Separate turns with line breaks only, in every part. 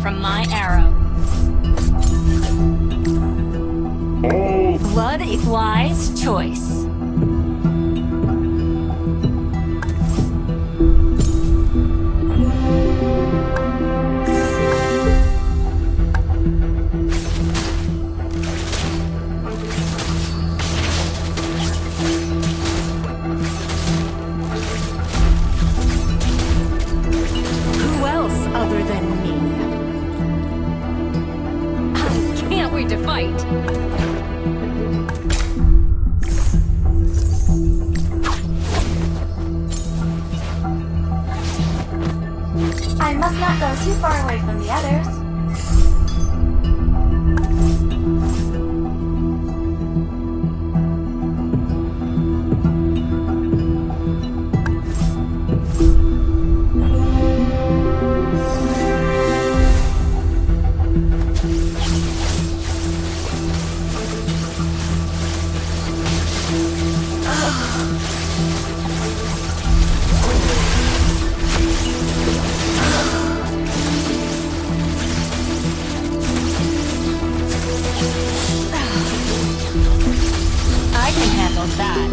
from my arrow. Blood wise choice.
Who else other than me?
I can't wait to fight.
I must not go too far away from the others.
I can handle that.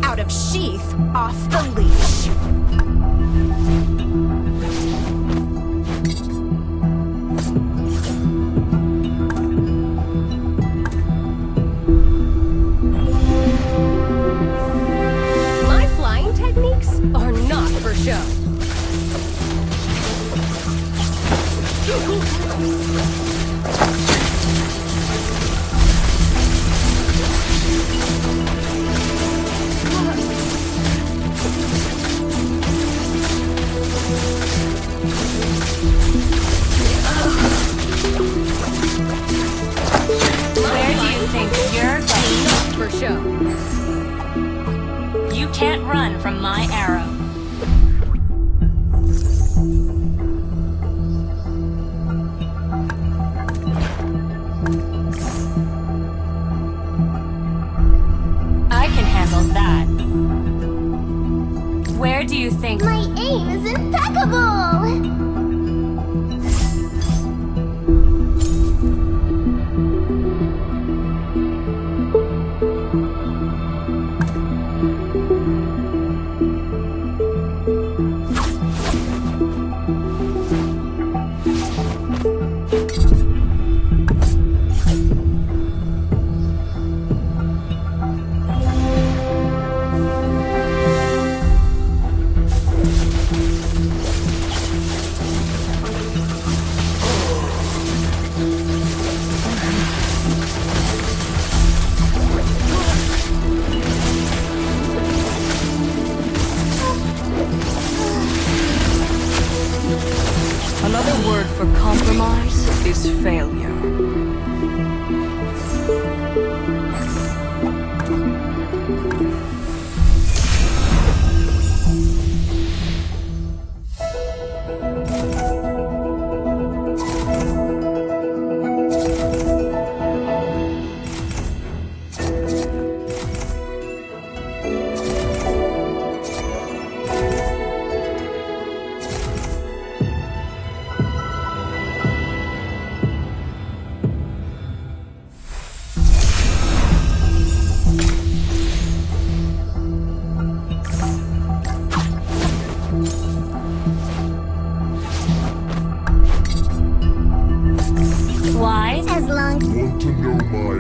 Out of sheath, off the leash. My flying techniques are not for show.
Where do you think you're going?
Not for show.
You can't run from my arrow. I can handle that. Where do you think?
My aim is impeccable!
Another word for compromise is failure.
Wise?
As long
Want to know my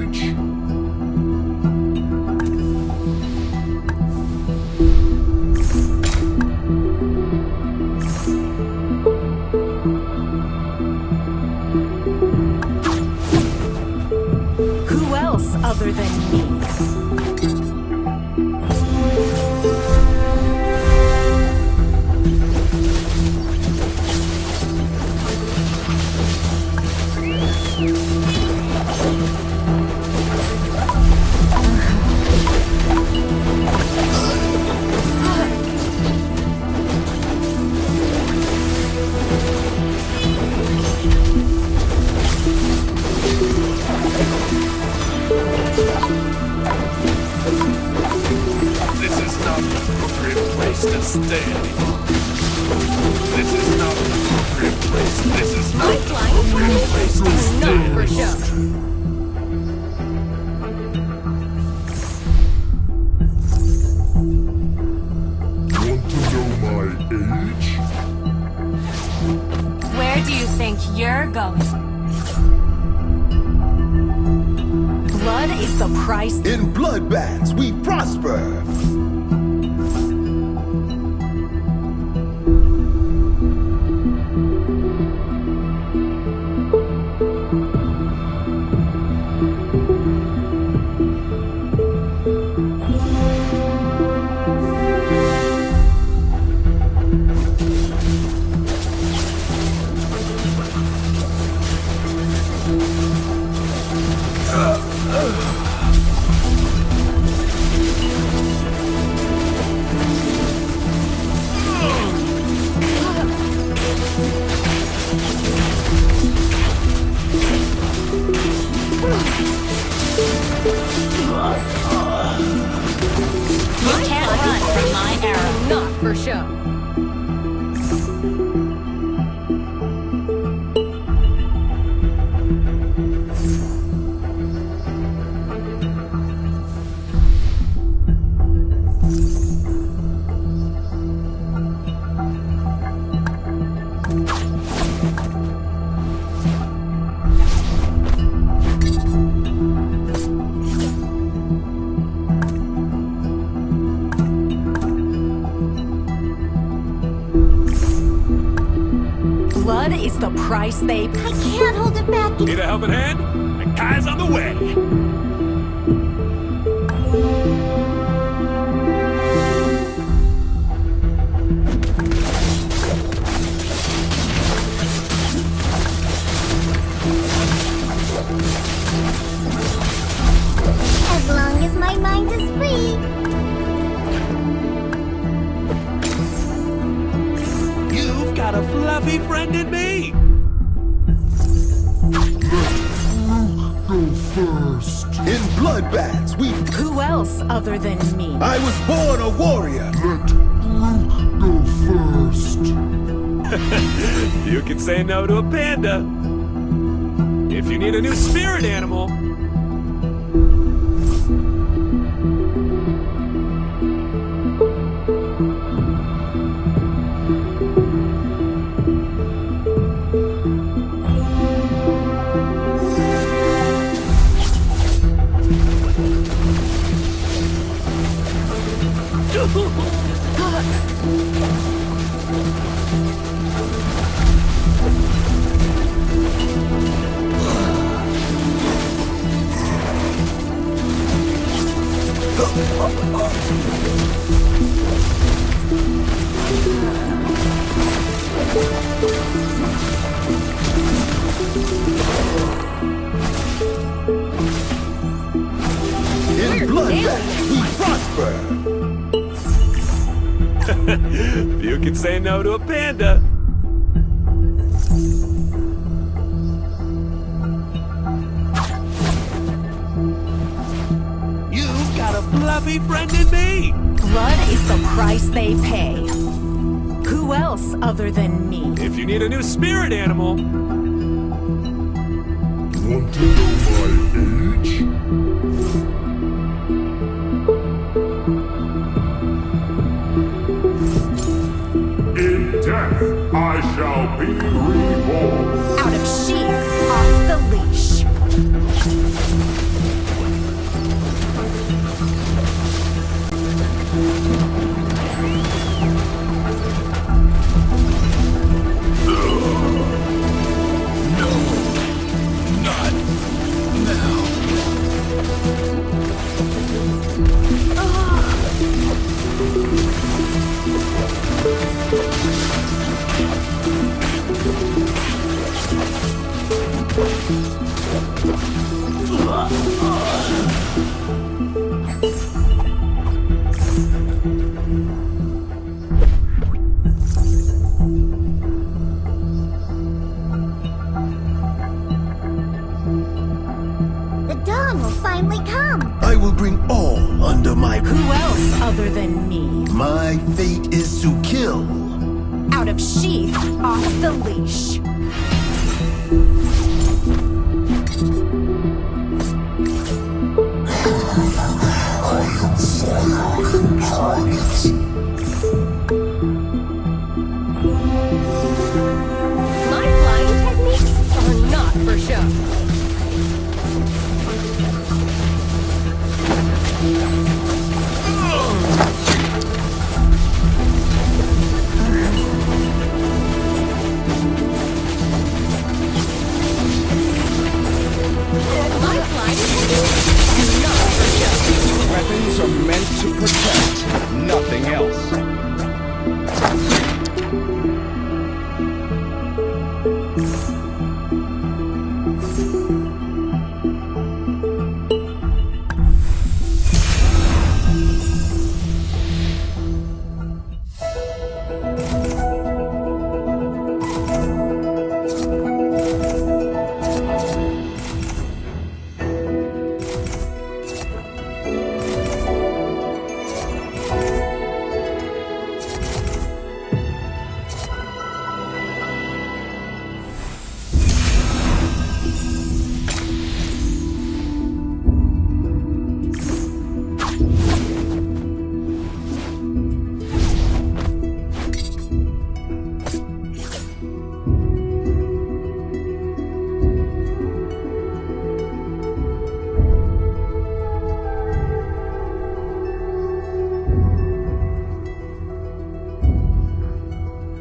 age?
Who else other than me?
place to stay anymore. This is not an appropriate place. This is not an appropriate place to stay
Not for
anymore.
sure.
Want to know my age?
Where do you think you're going?
Blood is the price.
In bloodbaths, we prosper.
You can't run from my arrow.
Not for sure. Blood is the price they pay.
I can't hold it back.
Need a helping hand? My guy's on the way.
As long as my mind is free.
You've got a fluffy friend in me.
Go first.
In bloodbaths, we...
Who else other than me?
I was born a warrior.
Let Luke go first.
You can say no to a panda. If you need a new spirit animal,
In bloodbaths, we prosper.
you can say no to a panda. You've got a fluffy friend in me.
Blood is the price they pay. Who else other than me?
If you need a new spirit animal,
Want to know my age? In death, I shall be reborn.
Out of sheath, off the leash.
I will bring all under my...
Who else other than me?
My fate is to kill.
Out of sheath, off the leash.
My flying techniques are not for show. My flying techniques are not for show.
Weapons are meant to protect, nothing else.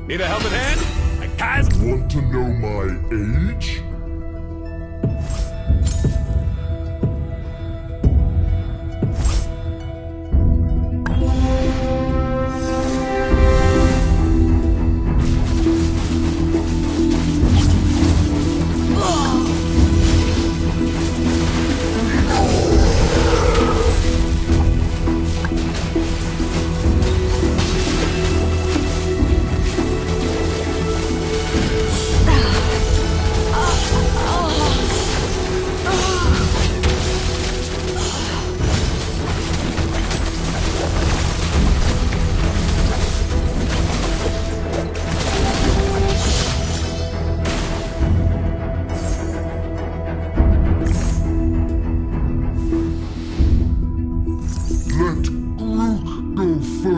Need a helping hand? Like guys?
Want to know my age?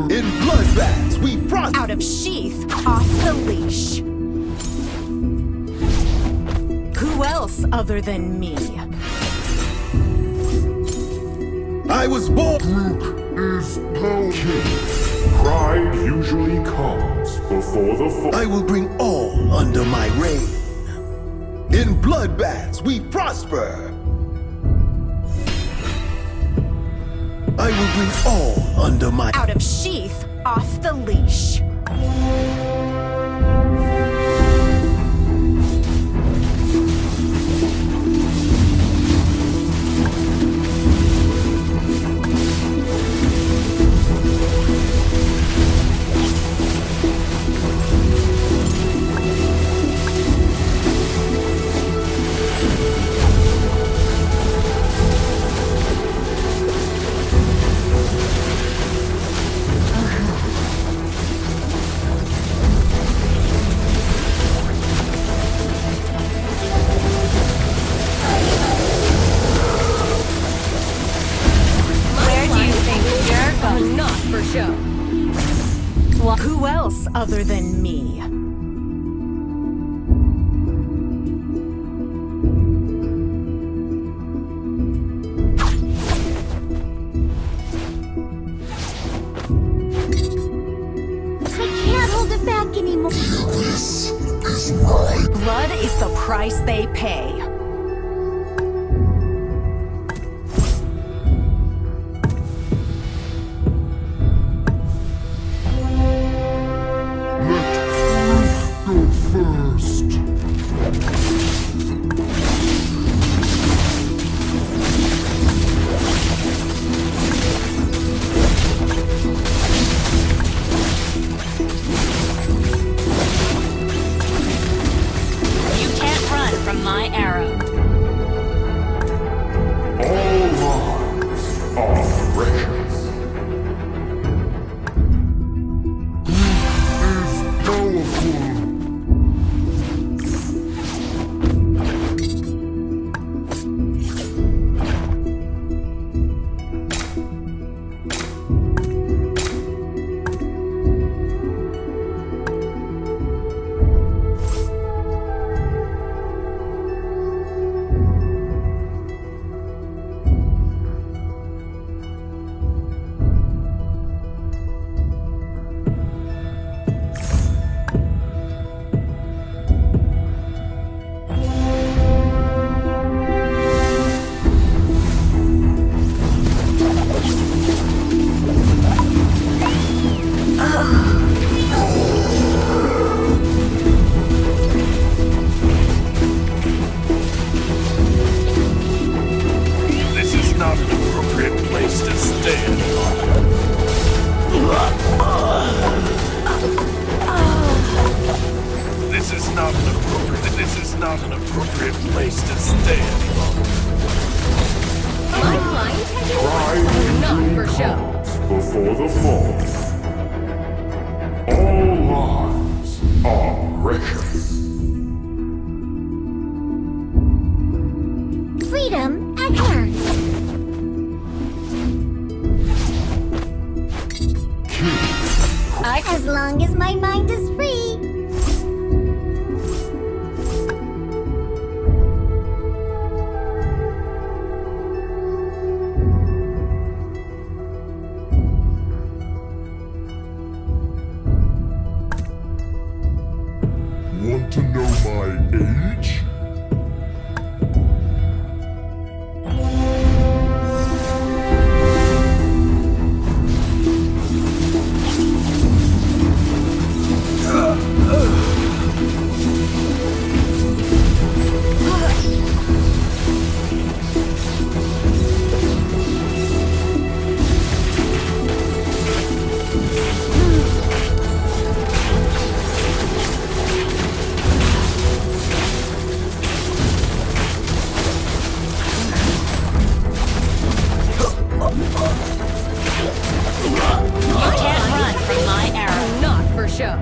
In bloodbaths, we prosper.
Out of sheath, off the leash. Who else other than me?
I was born.
Is power. Pride usually comes before the fall.
I will bring all under my reign. In bloodbaths, we prosper. I will bring all under my...
Out of sheath, off the leash. Who else other than me?
I can't hold it back anymore.
Blood is the price they pay.
You can't run from my arrow.
appropriate place to stay any longer.
My flying techniques are not for show.
Before the fall. All lives are precious.
Freedom at hand. As long as my mind is free.
Want to know my age?
You can't run from my arrow.
Not for show.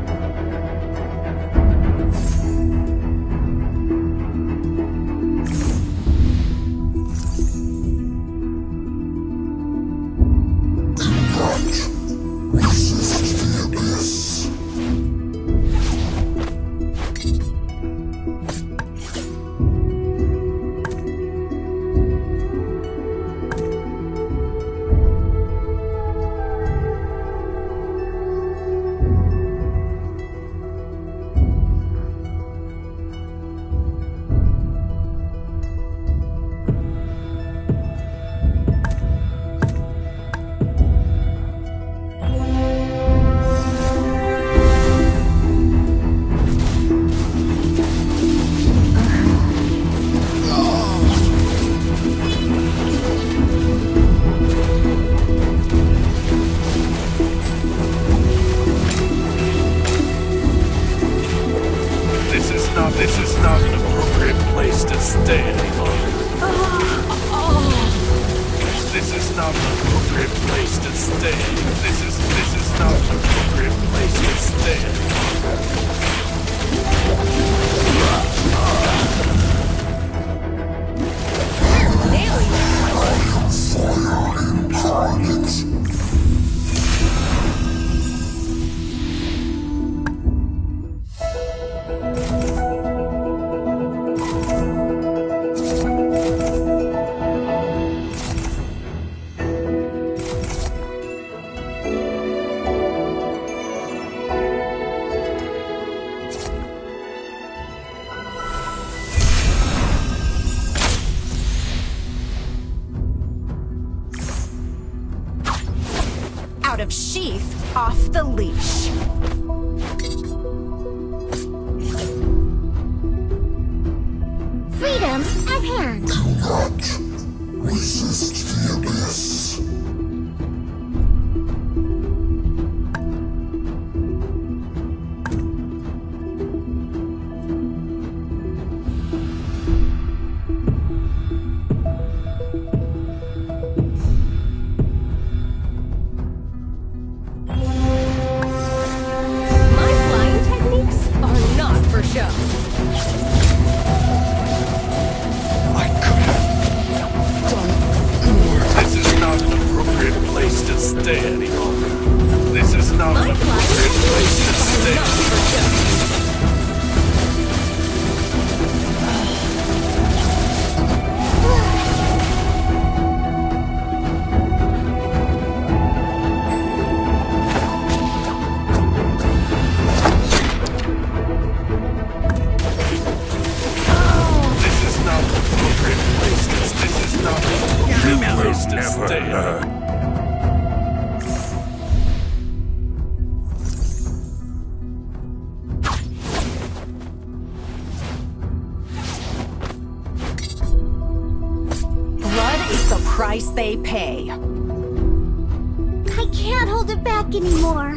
This is not an appropriate place to stay any longer. This is not an appropriate place to stay. This is not an appropriate place to stay any
Out of sheath, off the leash.
Freedom at hand.
Resist the abyss.
My flying techniques are not for show.
This is not an appropriate place to stay any longer. This is not
My
an
flying
appropriate place to
techniques are
stay.
not for show.
This is not an appropriate place to stay. This is not an appropriate place to stay.
Blood is the price they pay.
I can't hold it back anymore.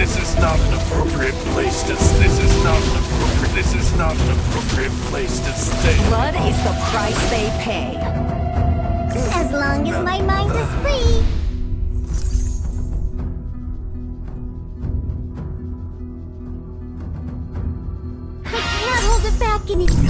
This is not an appropriate place to. This is not an appropriate. This is not an appropriate place to stay.
Blood is the price they pay.
As long as my mind is free. I can't hold it back anymore.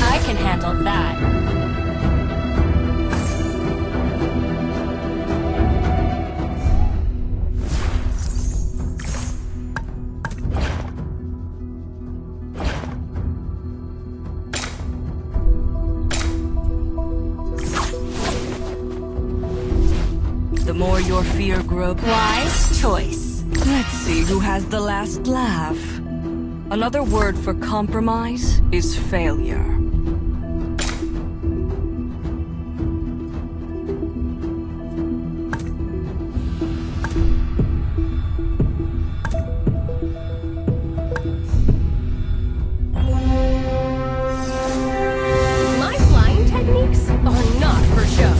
I can handle that.
The more your fear grows,
Wise choice.
let's see who has the last laugh. Another word for compromise is failure.
My flying techniques are not for show.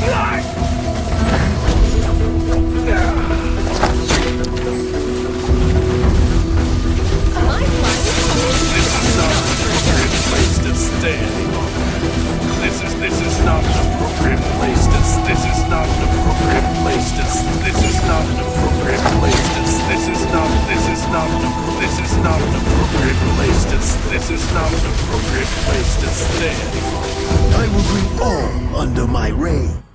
My flying techniques
This is not an appropriate place to stay anymore. This is not an appropriate place to. This is not an appropriate place to. This is not an appropriate place to. This is not. This is not an. This is not an appropriate place to. This is not an appropriate place to stay anymore.
I will bring all under my reign.